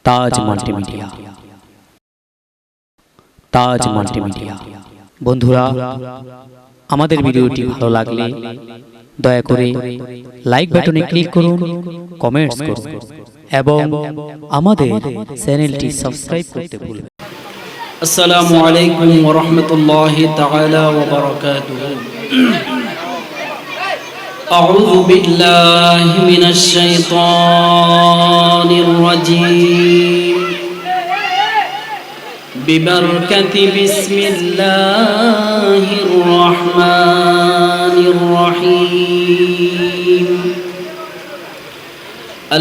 তাজ multimedia. তাজ multimedia. বন্ধুরা, আমাদের ভিডিওটি ভালো লাগলে দয়া করে লাইক বাটনে ক্লিক করুন, কমেন্টস করুন এবং আমাদের চ্যানেলটি সাবস্ক্রাইব করতে ভুলবেন না। আসসালামু আলাইকুম ওয়া রাহমাতুল্লাহি তাআলা ওয়া বারাকাতুহু। আউযু বিল্লাহি মিনাশ শাইতানির রাজীম। বিবারকাতি বিসমিল্লাহির রাহমানির রহিম।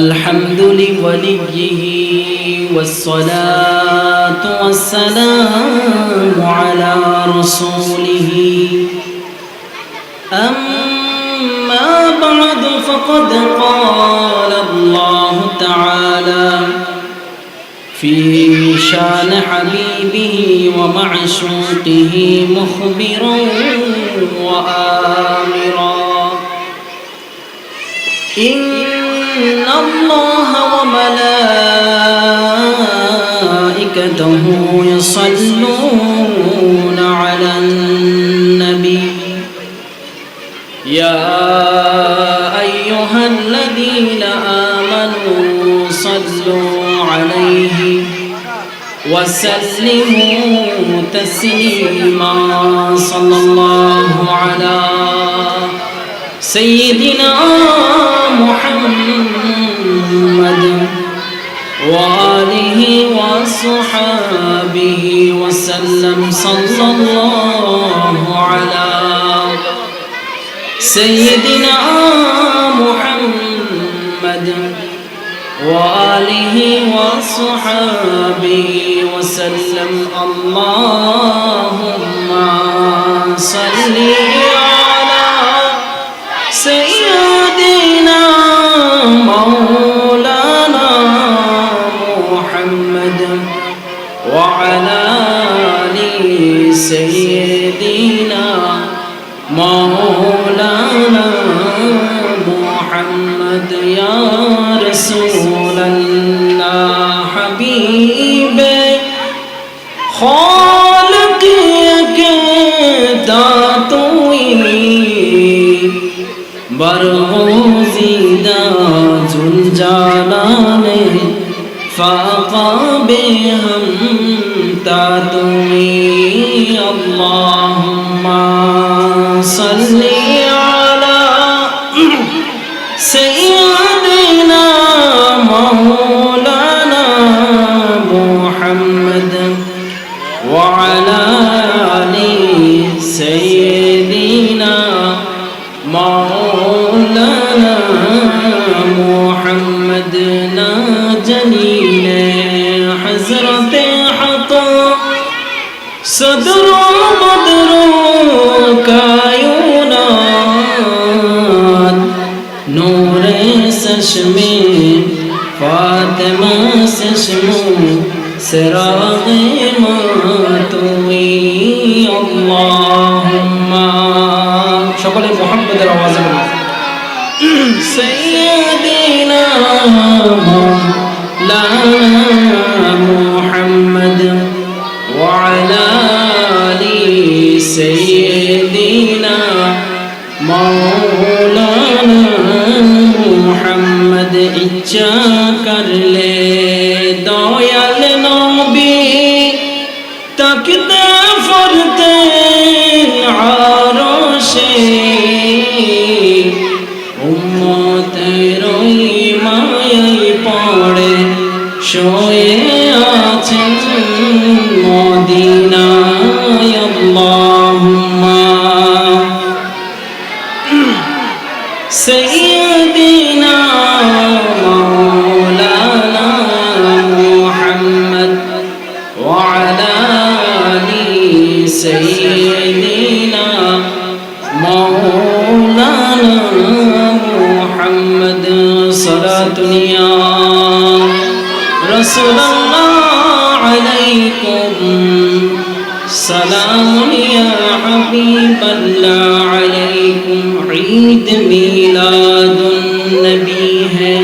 الحمد لوليه والصلاة والسلام على رسوله أما بعد فقد قال الله تعالى في شان حبيبه ومعشوقه مخبرا وآمرا إن الله وملائكته يصلون على النبي يا أيها الذين آمنوا صلوا عليه وسلموا تسليما صلى الله على سيدنا محمد وآله وصحبه وسلم صلى الله على سيدنا محمد وآله وصحبه وسلم اللهم صل على سيدنا مولانا محمد وعلى آل سيدنا مولانا محمد يا رسول الله حبيب خالق داتوي برغوزيدا زلجلاله فاقا بهم تاتوي اللهم صل على سيدنا مولانا محمد وعلى آل سيدنا مولانا محمد ناجنين حضرت حقا صدر بدر كائنات نور چشمے فاطمہ چشمو سراغ ماتوی اللہم شکل محمد العواز سیدنا مولانا محمد وعلى آل سيدنا مولانا محمد इच्छा कर ले दयाल नबी तकते फरते आरोशे उम्मतेर मायाय पड़े शोए आছেন মদিনায় আল্লাহুম্মা سيدنا مولانا محمد وعلى آل سيدنا مولانا محمد صلاة يا رسول الله عليكم سلام يا حبيب الله عليكم عيد ميلاد النبي है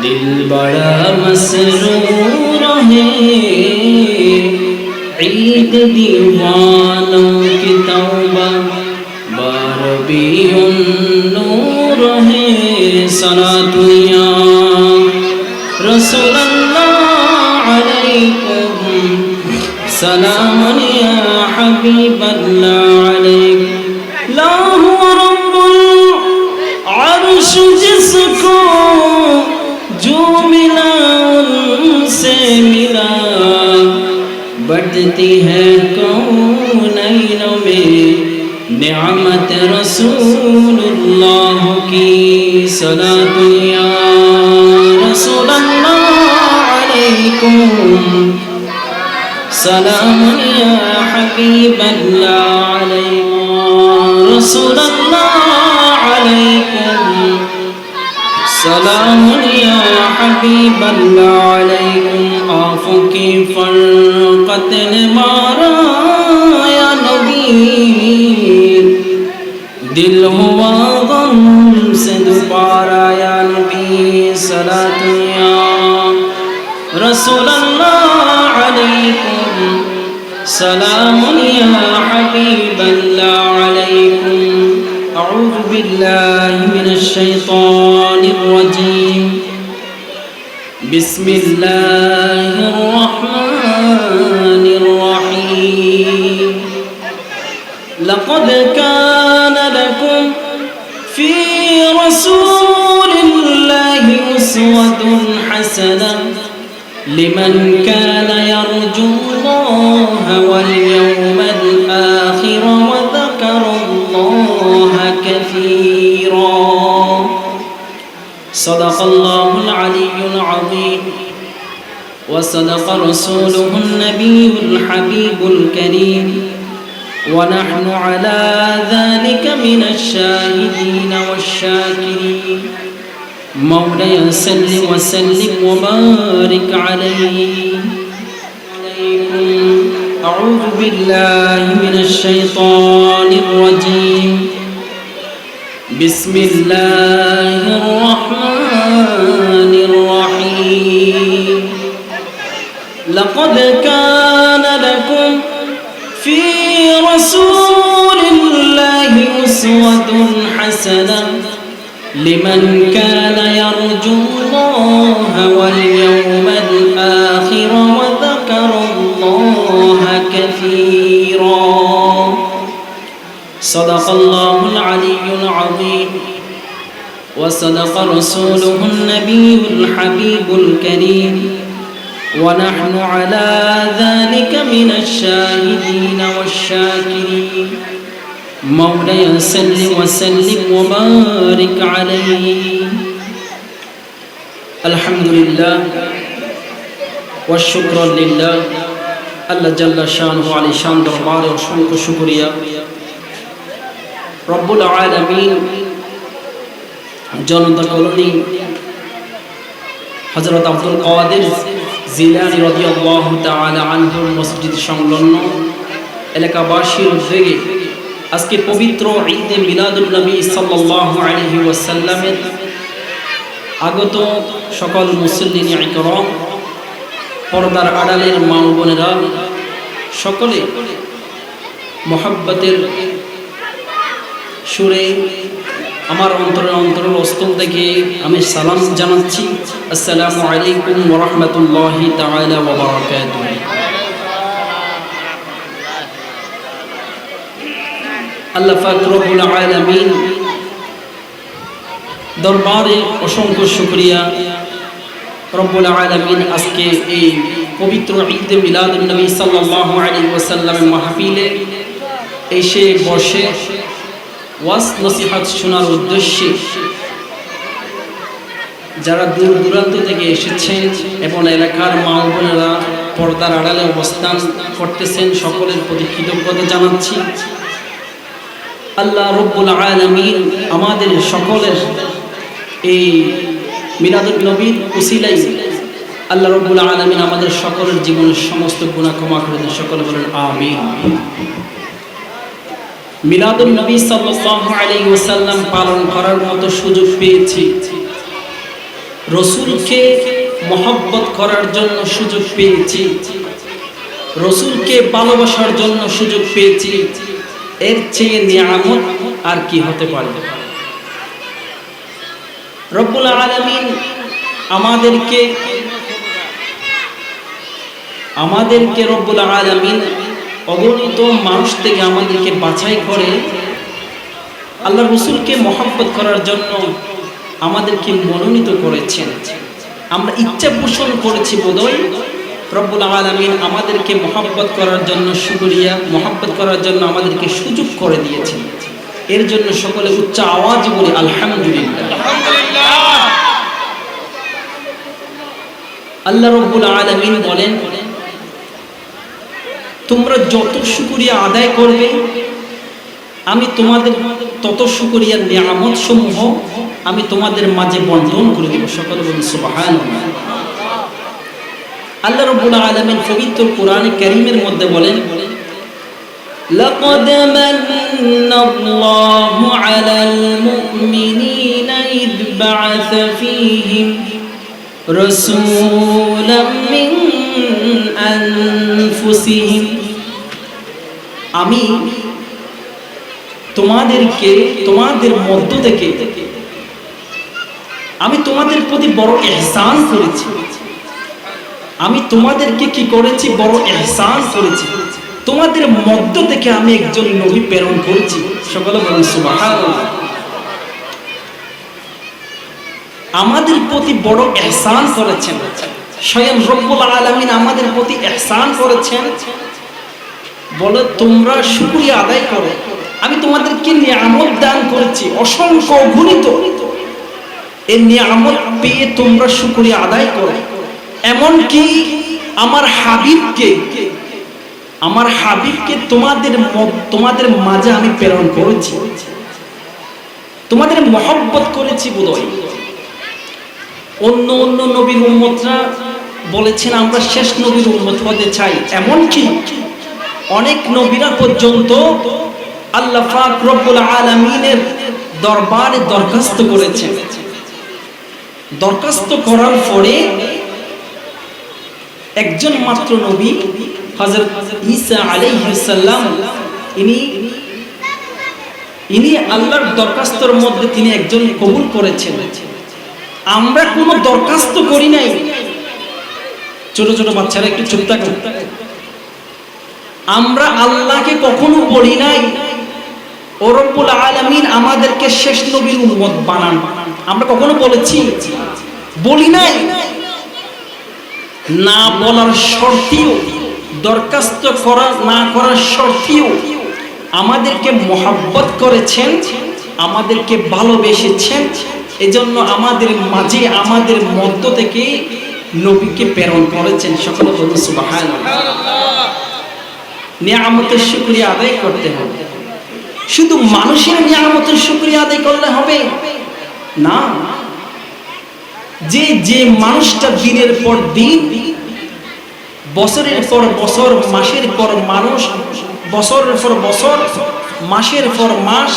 दिल बड़ा मसरूर ईद दीवानों की तौबा बारबियुन नूर है सलातु या रसूलल्लाह अलैकुम सलामुन या हबीबल्लाह अलैकुम ला हुवा रब्बुल अर्श जिसको जो मिला उनसे मिला बढ़ती है कौनैन में निअमत रसूलुल्लाह की सलातु या रसूलल्लाह अलैकुम सलामुन या हबीबल्लाह अलैकुम रसूलल्लाह अलैकुम सलामुन या हबीबल्लाह अलैकुम आँखों की फरकत ने मारा या नबी दिल हुआ गम से दोबारा या नबी सलातु या रसूलल्लाह अलैकुम सलामुन या हबीबल्लाह अलैकुम अऊज़ु बिल्लाहि मिनश शैतानिर रजीम बिस्मिल्लाहिर रहमानिर रहीम लक़द कान लकुम फ़ी रसूलिल्लाहि उस्वतुन हसनह लिमन कान यरजुल्लाह वल यawmal आखिर व ज़करल्लाह कसीरा सदक़ल्लाहुल अलिय्युल अज़ीम व सदक़ रसूलुहुन नबियुल हबीबुल करीम व नहनु अला ज़ालिका मिनश शाहिदीन वश्शाकिरीन मौलाय सल्लि व सल्लिम व बारिक अलैहि अऊज़ु बिल्लाहि मिनश शैतानिर रजीम बिस्मिल्लाहिर रहमानिर रहीम लक़द कान लकुम फ़ी रसूलिल्लाहि उस्वतुन हसनह लिमन कान यरजुल्लाह वल यawmal आखिर व ज़करल्लाह कसीरा सदक़ल्लाहुल अलिय्युल अज़ीम व सदक़ रसूलुहुन नबियुल हबीबुल करीम व नहनु अला ज़ालिका मिनश शाहिदीन वश्शाकिरीन मौलाय सल्लि व सल्लिम व बारिक अलैहि अल्हम्दुलिल्लाह व शुक्र लिल्लाह अल्लाह जल्ला शानुहु आली शान दरबार असंख्य शुक्रिया रब्बुल आलमीन जनता कॉलोनी हजरत अब्दुल कादिर जिलानी রাদিয়াল্লাহু তাআলা আনহুর মসজিদ সংলগ্ন এলাকাবাসীর উদ্যোগে আজকে পবিত্র ঈদে মিলাদুন নবী সাল্লাল্লাহু আলাইহি ওয়াসাল্লামের আগত সকল মুসল্লিন ইকরাম পর্দার আড়ালের মা ও বোনেরা সকলে মোহাব্বতের সুরে আমার অন্তরের অস্তল থেকে আমি সালাম জানাচ্ছি আসসালামু আলাইকুম ওয়া রাহমাতুল্লাহি তাআলা ওয়া বারাকাতুহু আল্লাহ পাক রব্বুল আলামিন দরবারে অসংখ্য শুকরিয়া রব্বুল আলামিন আজকে এই পবিত্র ঈদে মিলাদুন নবী সাল্লাল্লাহু আলাইহি ওয়াসাল্লামের মাহফিলে এসে বসে ওয়াজ নসিহত শোনার উদ্দেশ্যে যারা দূর দূরান্ত থেকে এসেছেন এবং এলাকার মা ও বোনেরা পর্দার আড়ালে অবস্থান করতেছেন সকলের প্রতি কৃতজ্ঞতা জানাচ্ছি আল্লাহ রব্বুল আলামিন আমাদের সকলের এই মিলাদুন নবীর উসিলায় আল্লাহ রব্বুল আলামিন আমাদের সকলের জীবনের সমস্ত গুনাহ ক্ষমা করে দেন সকলে বলেন আমিন মিলাদুন নবী সাল্লাল্লাহু আলাইহি ওয়াসাল্লাম পালন করার মতো সুযোগ পেয়েছি রাসূলকে মহব্বত করার জন্য সুযোগ পেয়েছি রসুলকে ভালোবাসার জন্য সুযোগ পেয়েছি, এর চেয়ে নিয়ামত আর কি হতে পারে? রব্বুল আলামিন আমাদেরকে রব্বুল আলামিন অগণিত মানুষ থেকে আমাদেরকে বাছাই করে আল্লাহ রসুলকে মহব্বত করার জন্য আমাদেরকে মনোনীত করেছেন। আমরা ইচ্ছা পোষণ করেছি বোধহয় রব্বুল আলামিন আমাদেরকে মহব্বত করার জন্য শুকরিয়া, মহব্বত করার জন্য আমাদেরকে সুযোগ করে দিয়েছেন। এর জন্য সকলে উচ্চ আওয়াজ বলি আলহামদুলিল্লাহ। আল্লাহ রব্বুল আলামিন বলেন, তোমরা যত শুকরিয়া আদায় করবে আমি তোমাদের তত শুকরিয়ার নিয়ামত সমূহ আমি তোমাদের মাঝে বন্টন করে দেব। সকলে বলুন সুবহানাল্লাহ। আল্লাহ রাব্বুল আলামিন পবিত্র কোরআনে কারীমের মধ্যে বলেন, লাকাদ মান্নাল্লাহু আলাল মুমিনিনা ইয বা'আসা ফীহিম রাসূলাম মিন আনফুসিহিম। আমি তোমাদের মধ্য থেকে আমি তোমাদের প্রতি বড় ইহসান করেছি। আমি তোমাদেরকে কি করেছি? বড় ইহসান করেছি। তোমাদের মধ্য থেকে আমি একজন নবী প্রেরণ করেছি। সকলে বলুন সুবহানাল্লাহ। আমাদের প্রতি বড় ইহসান করেছেন স্বয়ং রব্বুল আলামিন, আমাদের প্রতি ইহসান করেছেন। বলে তোমরা শুকরিয়া আদায় করো, আমি তোমাদেরকে নিয়ামত দান করেছি অসংখ্য অগণিত। এই নিয়ামত পেয়ে তোমরা শুকরিয়া আদায় করো। এমনকি আমার হাবিবকে তোমাদের মাঝে আমি প্রেরণ করেছি, তোমাদের মহব্বত করেছি বোধহয়। অন্য নবীর উম্মতরা বলেছেন আমরা শেষ নবীর উম্মত হতে চাই। এমনকি অনেক নবীরা পর্যন্ত আল্লাহ পাক রব্বুল আলামিনের দরবারে দরখাস্ত করেছেন। দরখাস্ত করার পরে একজন মাত্র নবী হযরত ঈসা আলাইহিস সালাম ইনি আল্লাহর দরখাস্তর মধ্যে তিনি একজন কবুল করেছেন। আমরা কোনো দরখাস্ত করি নাই। ছোট ছোট বাচ্চারা একটু চুপ থাকুন। আমরা আল্লাহকে কখনো বলি নাই ও রব্বুল আলামিন আমাদেরকে শেষ নবীর উম্মত বানান। আমরা কখনো বলেছি? বলি নাই। না বলার শর্তেও, দরখাস্ত না করার শর্তেও আমাদেরকে মহব্বত করেছেন, আমাদেরকে ভালোবেসেছেন। এজন্য আমাদের মাঝে, আমাদের মধ্য থেকে নবীকে প্রেরণ করেছেন। সকলে বলুন সুবহানাল্লাহ। নিয়ামতের শুকরিয়া আদায় করতে হবে। শুধু মানুষের নিয়ামতের শুকরিয়া আদায় করলে হবে না। যে মানুষটা দিনের পর দিন, বছরের পর বছর, মাসের পর বছরের পর বছর, মাসের পর মাস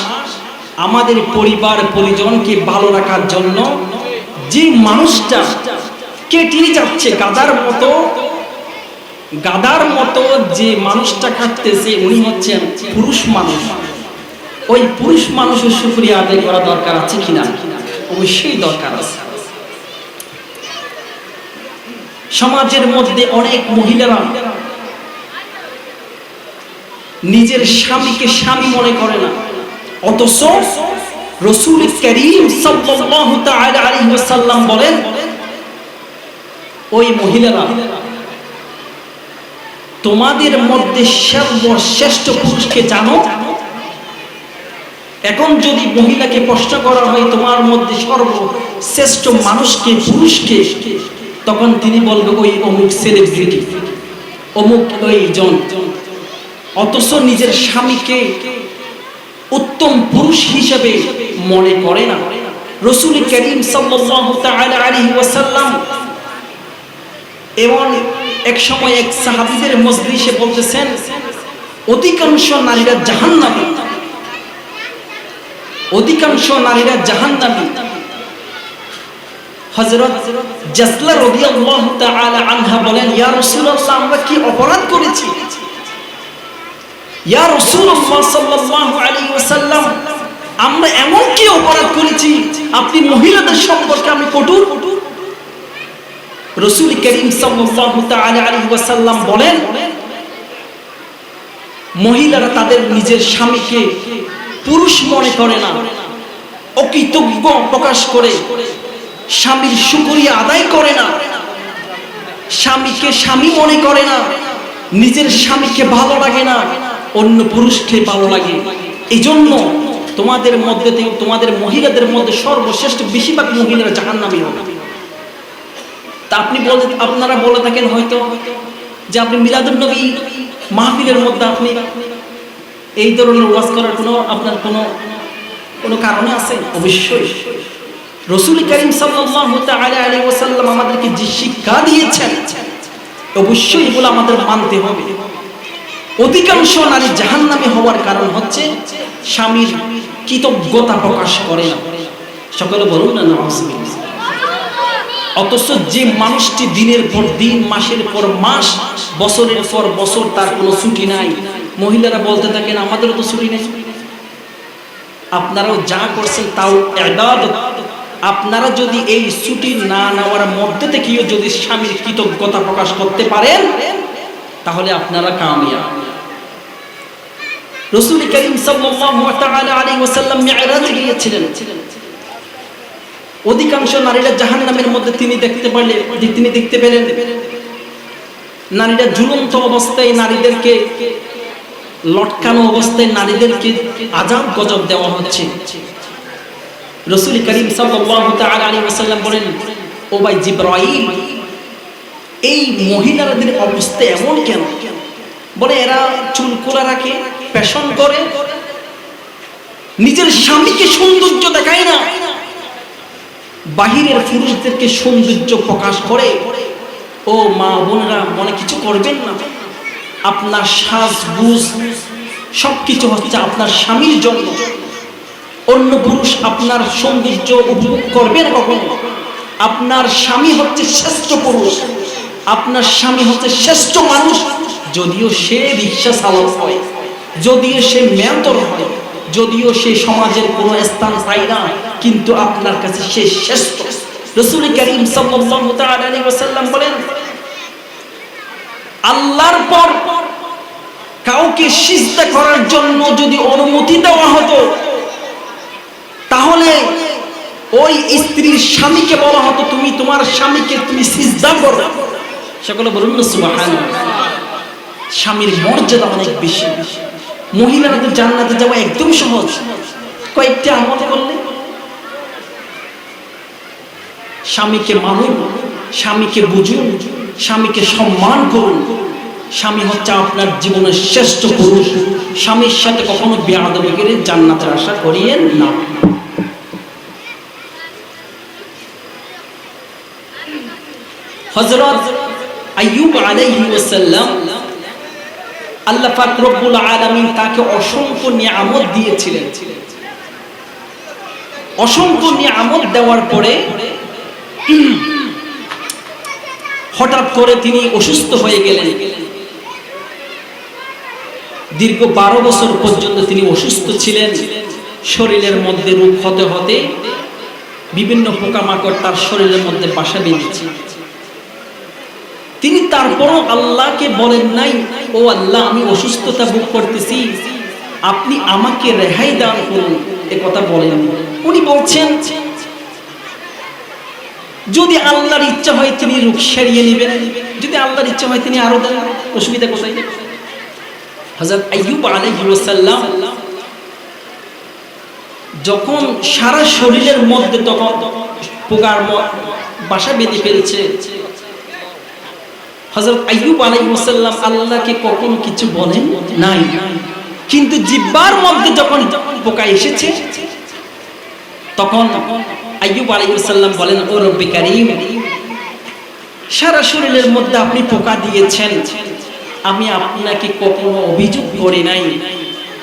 আমাদের পরিবার পরিজনকে ভালো রাখার জন্য যে মানুষটা কেটে যাচ্ছে গাদার মতো যে মানুষটা কাটতেছে, উনি হচ্ছেন পুরুষ মানুষ। ওই পুরুষ মানুষের শুকরিয়া আদায় করা দরকার আছে কিনা? অবশ্যই দরকার আছে। সমাজের মধ্যে অনেক মহিলারা নিজের স্বামীকে স্বামী মনে করে না, অথচ রাসূল কারীম সাল্লাল্লাহু তাআলা আলাইহি ওয়াসাল্লাম বলেন, ওই মহিলারা তোমাদের মধ্যে সর্বশ্রেষ্ঠ পুরুষকে জানো? এখন যদি মহিলাকে প্রশ্ন করা হয় তোমার মধ্যে সর্বশ্রেষ্ঠ মানুষকে, পুরুষকে, তখন তিনি বলবে ওই অমুক সেলিব্রিটি, অমুক ওই জন। অথচ নিজের স্বামীকে উত্তম পুরুষ হিসেবে মনে করে না। রাসূল কারীম সাল্লাল্লাহু তাআলা আলাইহি ওয়াসাল্লাম এমন এক সময় এক সাহাবীদের মজলিসে বলতেছেন, অধিকাংশ নারীরা জাহান্নামী, অধিকাংশ নারীরা জাহান্নামী। হযরত জাসলা রাদিয়াল্লাহু তাআলা আনহা বলেন, ইয়া রাসূলুল্লাহ, আমরা কি অপরাধ করেছি? ইয়া রাসূলুল্লাহ সাল্লাল্লাহু আলাইহি ওয়াসাল্লাম, আমরা এমন কি অপরাধ করেছি আপনি মহিলাদের সম্পর্কে আপনি কঠোর? রাসূল করিম সাল্লাল্লাহু তাআলা আলাইহি ওয়াসাল্লাম বলেন, মহিলারা তাদের নিজের স্বামীকে পুরুষ মনে করে না, অকৃতজ্ঞ প্রকাশ করে, স্বামীর শুকরিয়া আদায় করে না, স্বামীকে স্বামী মনে করে না, নিজের স্বামীকে ভালো লাগে না, অন্য পুরুষকে ভালো লাগে। এই জন্য তোমাদের মধ্যে থেকে, তোমাদের মহিলাদের মধ্যে সর্বশ্রেষ্ঠ বেশিরভাগ মহিলারা জাহান্নামী হবে। তা আপনি বলেন, আপনারা বলে থাকেন হয়তো যে আপনি মিলাদুন নবী মাহফিলের মধ্যে আপনি এই ধরনের ওয়াজ করার আপনার কোনো কারণে আছে? অবশ্যই রাসূল করিম সাল্লাল্লাহু তাআলা আলাইহি ওয়াসাল্লাম আমাদেরকে যে শিক্ষা দিয়েছেন, অবশ্যই এগুলো আমাদের মানতে হবে। অধিকাংশ নারী জাহান্নামী হওয়ার কারণ হচ্ছে স্বামীর কৃতজ্ঞতা প্রকাশ করে না। সকলে বলুন না নাউযুবিল্লাহ। অথচ যে মানুষটি দিনের পর দিন, মাসের পর মাস, বছরের পর বছর তার কোনো ছুটি নাই, মহিলারা বলতে থাকেন আমাদেরও তো ছুটি নেই। আপনারাও যা করছেন তাও ইবাদত। আপনারা যদি এই ছুটি না নেওয়ার মধ্যে থেকেও যদি স্বামীর কৃতজ্ঞতা প্রকাশ করতে পারেন, তাহলে আপনারা কামিয়াব। রাসূল করিম সাল্লাল্লাহু তাআলা আলাইহি ওয়াসাল্লাম মিরাজে গিয়েছিলেন। অধিকাংশ নারীরা জাহান্নামের মধ্যে তিনি দেখতে পেলেন নারীরা ঝুলন্ত অবস্থায়, নারীদেরকে লটকানো অবস্থায় নারীদেরকে আযাব গজব দেওয়া হচ্ছে। রাসূল করিম সাল্লাল্লাহু তাআলা আলাইহি ওয়াসাল্লাম বলেন, ও ভাই জিবরাইল, এই মহিলাদের অবস্থা এমন কেন? বলে এরা চুল খোলা রাখে, ফ্যাশন করে, নিজের স্বামীকে সৌন্দর্য দেখায় না, বাহিরের পুরুষদেরকে সৌন্দর্য প্রকাশ করে। ও মা বোনেরা, মনে কিছু করবেন না, আপনার সাজগুজ সবকিছু হচ্ছে আপনার স্বামীর জন্য। অন্য পুরুষ আপনার সৌন্দর্য উপভোগ করবে না কখনো। আপনার স্বামী হচ্ছে শ্রেষ্ঠ পুরুষ, আপনার স্বামী হচ্ছে শ্রেষ্ঠ মানুষ। যদিও সে রিকশা চালক হয়, যদিও সে মেয়র হয়, যদিও সে সমাজের কোনো স্থান পায় না, কিন্তু আপনার কাছে সে শ্রেষ্ঠ। রাসূল করিম সাল্লাল্লাহু তাআলা আলাইহি ওয়াসাল্লাম বলেন, আল্লাহর পর কাউকে সিজদা করার জন্য যদি অনুমতি দেওয়া হতো, তাহলে ওই স্ত্রীর স্বামীকে বলা হতো তুমি তোমার স্বামীকে তুমি সিজদা করো। সকলে বলুন না সুবহানাল্লাহ। স্বামীর মর্যাদা অনেক বেশি। মহিলারা তো জান্নাতে যাওয়া একদম সহজ, কয়েকটা আমল করলে। স্বামীকে মানুন, স্বামীকে বুঝুন, স্বামীকে সম্মান করুন। স্বামী হচ্ছে আপনার জীবনের শ্রেষ্ঠ পুরুষ। স্বামীর সাথে কখনো বেয়াদবি করে জান্নাতের আশা করিয়েন না। হযরত আইয়ুব আলাইহিস সালাম, আল্লাহ পাক রব্বুল আলামিন তাকে অসংখ্য নিয়ামত দিয়েছিলেন। অসংখ্য নিয়ামত দেওয়ার পরে হঠাৎ করে তিনি অসুস্থ হয়ে গেলেন। দীর্ঘ 12 বছর পর্যন্ত তিনি অসুস্থ ছিলেন। শরীরের মধ্যে রোগ হতে হতে বিভিন্ন পোকামাকড় তার শরীরের মধ্যে বাসা বেঁধেছে। তিনি তারপরও আল্লাহকে বলেন নাই, ও আল্লাহ, আমি অসুস্থতা ভোগ করতেছি, আপনি আমাকে রেহাই দান করুন, এ কথা বলেন। উনি বলছেন যদি আল্লাহর ইচ্ছা হয় তিনি রোগ সারিয়ে নেবেন, যদি আল্লাহর ইচ্ছা হয় তিনি আরো দেন, অসুবিধা কোথায়? হযরত আইয়ুব আলাইহিস সালাম যখন সারা শরীরের মধ্যে তখন পোকার বাসা বেঁধে ফেলছে, হযরত আইয়ুব আলাইহিস সালাম আল্লাহকে কখনো কিছু বলেন নাই। কিন্তু জিহ্বার মধ্যে যখন পোকা এসেছে, তখন আইয়ুব আলাইহিস সালাম বলেন, ও রব্বি কারীম, সারা শরীরের মধ্যে আপনি পোকা দিয়েছেন, আমি আপনাকে কখনো অভিযোগ করি নাই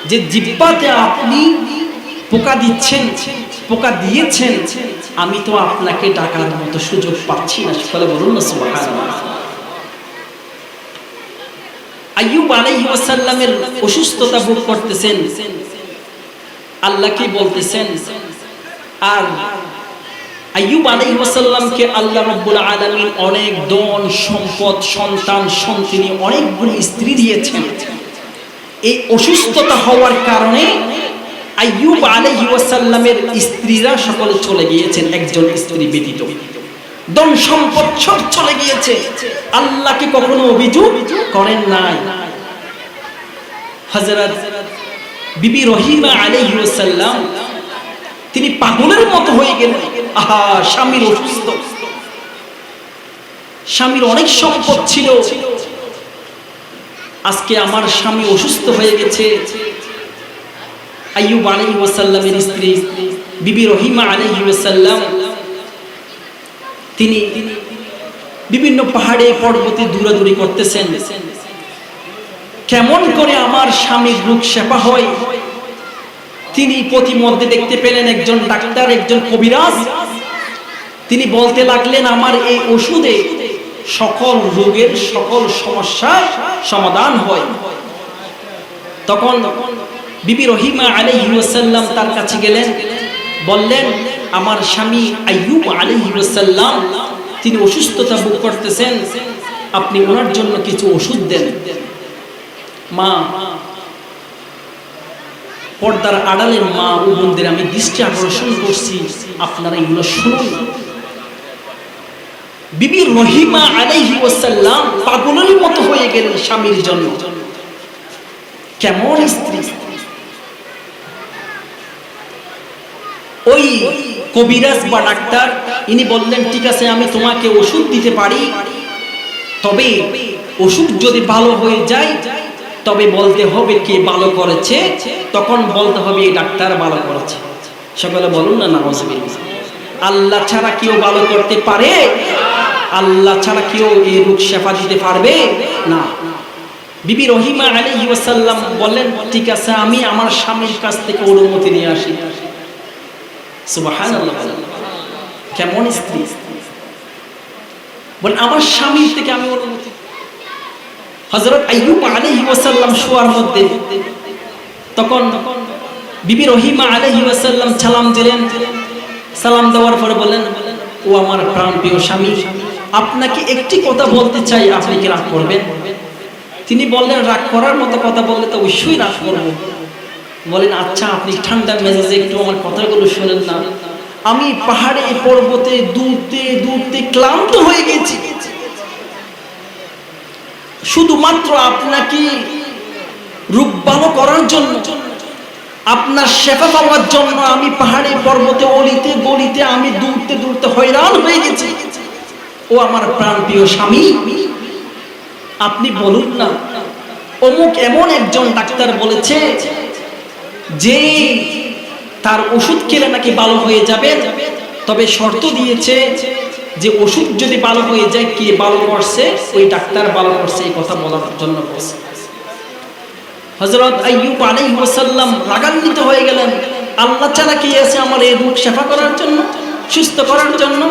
যে জিহ্বাতে আপনি পোকা দিচ্ছেন, পোকা দিয়েছেন, আমি তো আপনাকে ডাকার মতো সুযোগ পাচ্ছি না। সকলে বলুন না সুবহানাল্লাহ। আইয়ুব আলাইহিস সালামের অসুস্থতা ভোগ করতেছেন, আল্লাহ কি বলতেছেন? আর আইয়ুব আলাইহিস সালামকে আল্লাহ রাব্বুল আলামিন অনেক ধন সম্পদ, সন্তান সন্ততি, অনেকগুলো স্ত্রী দিয়েছেন। এই অসুস্থতা হওয়ার কারণে আইয়ুব আলাইহিস সালামের স্ত্রীরা সকলে চলে গিয়েছেন, একজন স্ত্রী ব্যতীত। ধন সম্পদ সব চলে গিয়েছে, আল্লাহকে কখনো অভিযোগ করেন নাই। হযরত বিবি রহিমা আলাইহিস সালাম তিনি পাগলের মতো হয়ে গেলেন। আহা, স্বামীর অসুস্থ, স্বামীর অনেক সম্পদ ছিল, আজকে আমার স্বামী অসুস্থ হয়ে গেছে। আইয়ুব আলাইহিস সালামের স্ত্রী বিবি রহিমা আলাইহিস সালাম তিনি বিভিন্ন পাহাড়ে পর্বতে দৌড়াদৌড়ি করতেছেন, কেমন করে আমার স্বামীর রোগ সেবা হয়। তিনি প্রতিমধ্যে দেখতে পেলেন একজন ডাক্তার, একজন কবিরাজ। তিনি বলতে লাগলেন, আমার এই ওষুধে সকল রোগের সকল সমস্যার সমাধান হয়। তখন বিবি রহিমা আলাইহিস সালাম তার কাছে গেলেন, বললেন, আমার স্বামী আইয়ুব আলাইহিস সালাম তিনি অসুস্থতা ভোগ করতেছেন, আপনি ওনার জন্য কিছু ওষুধ দেন। মা, পর্দার আড়ালের মা ও বোনদের আমি দৃষ্টি আকর্ষণ করছি, আপনারা এগুলো শুনুন। বিবি রহিমা আলাইহিস সালাম পাগলের মতো হয়ে গেলেন স্বামীর জন্য। কেমন স্ত্রী! ওই কবিরাজ বা ডাক্তার ইনি বললেন, ঠিক আছে আমি তোমাকে ওষুধ দিতে পারি, তবে ওষুধ যদি ভালো হয়ে যায় তবে বলতে হবে কে ভালো করেছে, তখন বলতে হবে এই ডাক্তার ভালো করেছে। সকলে বলুন না নাউজুবিল্লাহ। আল্লাহ ছাড়া কেউ ভালো করতে পারে? আল্লাহ ছাড়া কেউ এই রোগ সেবা দিতে পারবে না। বিবি রহিমা আলাইহিস সালাম বললেন, ঠিক আছে আমি আমার স্বামীর কাছ থেকে অনুমতি নিয়ে আসি। সুবহানাল্লাহ। কেমন স্ত্রী! বল, আমার স্বামীর থেকে আমি অনুমতি। হযরত আইয়ুব আলাইহিস সালাম শোয়ার মধ্যে, তখন বিবি রহিমা আলাইহিস সালাম সালাম দিলেন। সালাম দেওয়ার পরে বলেন, ও আমার প্রাণপ্রিয় স্বামী, আপনাকে একটি কথা বলতে চাই, আপনি কি রাগ করবেন? তিনি বললেন, রাগ করার মতো কথা বললে তো অবশ্যই রাগ করব। বলেন, আচ্ছা আপনি ঠান্ডা মেজাজে একটু আমার কথাগুলো শুনেন না। আমি পাহাড়ে পর্বতে দৌড়তে দৌড়তে ক্লান্ত হয়ে গেছি, শুধুমাত্র আপনাকে রূপ ভালো করার জন্য, আপনার সেবা পাওয়ার জন্য আমি পাহাড়ে পর্বতে অলিতে গলিতে আমি দৌড়তে দৌড়তে হয়রান হয়ে গেছি। ও আমার প্রাণপ্রিয় স্বামী, আপনি বলুন না, অমুক এমন একজন ডাক্তার বলেছে যে তার ওষুধ খেলে নাকি ভালো হয়ে যাবে, তবে শর্ত দিয়েছে যে ওষুধ যদি ভালো হয়ে যায়, কে ভালো করছে, ওই ডাক্তার ভালো করছে, এই কথা বলার জন্য বলছে। হযরত আইয়ুব আলাইহিস সালাম রাগান্বিত হয়ে গেলেন, আল্লাহ ছাড়া কে আছে আমার এই রোগ সেবা করার জন্য, সুস্থ করার জন্য?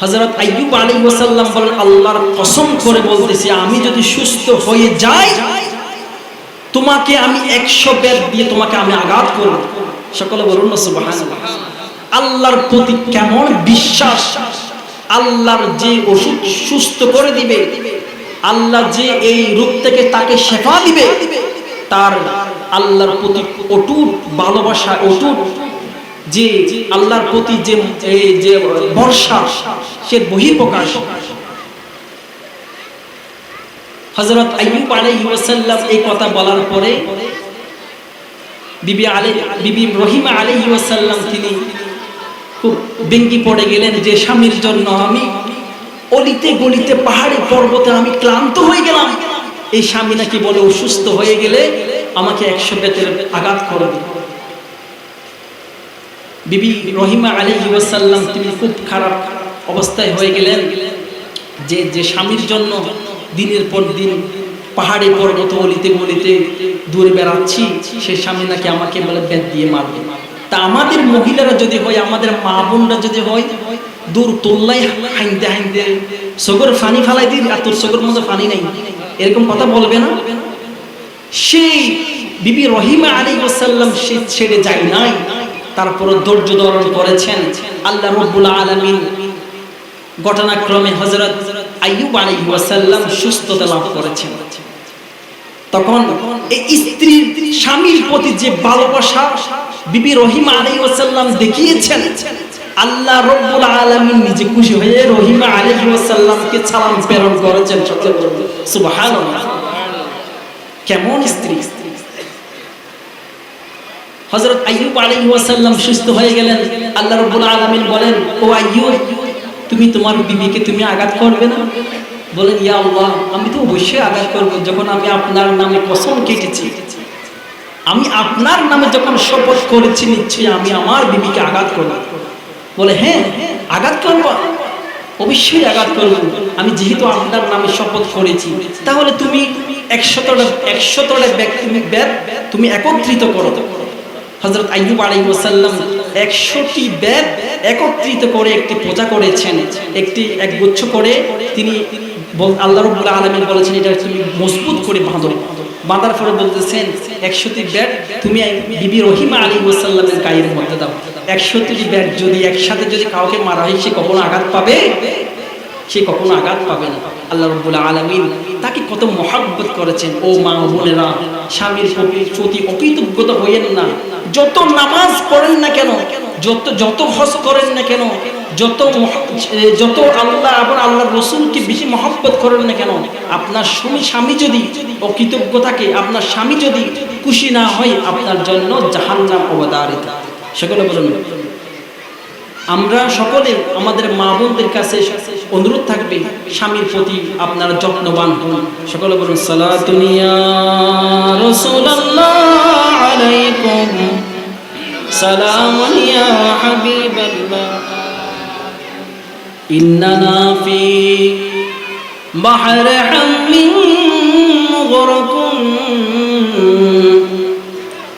হযরত আইয়ুব আলাইহিস সালাম বলেন, আল্লাহর কসম করে বলতেছি, আমি যদি সুস্থ হয়ে যাই তোমাকে আমি 100 বেত দিয়ে তোমাকে আমি আঘাত করব। সকলে বলুন না সুবহানাল্লাহ। আল্লাহর প্রতি কেমন বিশ্বাস! আল্লাহর যে ওষুধ সুস্থ করে দিবে, আল্লাহ যে এই রোগ থেকে তাকে শেফা দিবে, তার আল্লাহর প্রতি অটুট ভালোবাসা, অটুট যে আল্লাহর প্রতি যে ভরসা, সে বহিঃপ্রকাশ। হযরত আইয়ুব আলাইহিস সালাম এই কথা বলার পরে বিবি রহিমা আলাইহিস সালাম তিনি খুব ভেঙে পড়ে গেলেন যে স্বামীর জন্য আমি অলিতে গলিতে পাহাড়ে পর্বতে আমি ক্লান্ত হয়ে গেলাম, এই স্বামী নাকি বলে অসুস্থ হয়ে গেলে আমাকে 100 বেতের আঘাত করবে। বিবি রহিমা আলাইহিস সালাম তিনি খুব খারাপ অবস্থায় হয়ে গেলেন যে স্বামীর জন্য দিনের পর দিন পাহাড়ে পর্বত অলিতে গলিতে দূরে বেড়াচ্ছি, সেই স্বামী নাকি আমাকে বলে বেত দিয়ে মারবে। তা আমাদের মহিলারা যদি হয়, আমাদের মা বোনরা যদি হয়, দূর তোল্লাই হাইতে হাইতে সগর ফানি ফালাই দিই, আর তোর সগর মধ্যে ফানি নেই, এরকম কথা বলবে না? সেই বিবি রহিমা আলাইহিস সালাম সে ছেড়ে যায় নাই, তারপর ধৈর্য ধারণ করেছেন। আল্লাহ রাব্বুল আলামিন ঘটনাক্রমে হযরত আইয়ুব আলাইহিস সালাম সুস্থতা লাভ করেছেন। তখন এই স্ত্রীর স্বামীর প্রতি যে ভালোবাসা বিবি রহিমা আলাইহিস সালাম দেখিয়েছেন, আল্লাহ রাব্বুল আলামিন নিজে খুশি হয়ে রহিমা আলাইহিস সালামকে সালাম প্রেরণ করেছেন। সুবহানাল্লাহ, কেমন স্ত্রী! হযরত আইয়ুব আলাইহিস সালাম সুস্থ হয়ে গেলেন। আল্লাহ রাব্বুল আলামিন বলেন, ও আইয়ুব, তুমি তোমার বিবিকে তুমি আঘাত করবে না? বলেন, ইয়া আল্লাহ, আমি তো অবশ্যই আঘাত করব। যখন আমি আপনার নামে কসম কেটেছি, আমি আপনার নামে যখন শপথ করেছি, নিশ্চয়ই আমি আমার বিবিকে আঘাত করব। বলে, হ্যাঁ, আঘাত করব, অবশ্যই আঘাত করব। আমি যেহেতু আপনার নামে শপথ করেছি, তাহলে তুমি 100টা ব্যাগ তুমি একত্রিত করো। হযরত আইয়ুব আলাইহিস সালাম 100টি ব্যাগ একত্রিত করে একটি পূজা করেছেন, এক গুচ্ছ করে তিনি আল্লাহ রাব্বুল আলামিন বলেছেন, এটা তুমি মজবুত করে বাঁধো। বাঁধার পরে বলতেছেন, 100টি ব্যাগ তুমি বিবি রহিমা আলাইহিস সালামের গায়ের মধ্যে দাও। 100টি ব্যাগ যদি একসাথে যদি কাউকে মারা হয়, সে কখনো আঘাত পাবে? সে কখনো আঘাত পাবে না। আল্লাহ রাব্বুল আলামিন তাকে কত মহব্বত করেছেন। ও মা বোনেরা, স্বামীর প্রতি অকৃতজ্ঞতা হইয়েন না। যত নামাজ পড়েন না কেন, যত হজ করেন না কেন, যত আল্লাহ এবং আল্লাহর রাসূলকে বেশি মহব্বত করেন না কেন, আপনার স্বামী যদি অকৃতজ্ঞ থাকে, আপনার স্বামী যদি খুশি না হয়, আপনার জন্য জাহান্নাম অবধারিত। সকলে বলুন, আমরা সকলে আমাদের মা বোনদের কাছে অনুরোধ থাকবে, স্বামীর প্রতি আপনারা যত্নবান হন। সকলে বলুন, সালাতুন ইয়া রাসূলুল্লাহ আলাইকুম, সালামুন ইয়া হাবিবাল্লাহ, ইন্নানা ফি বাহরি হাম্মিন মুগরাকুন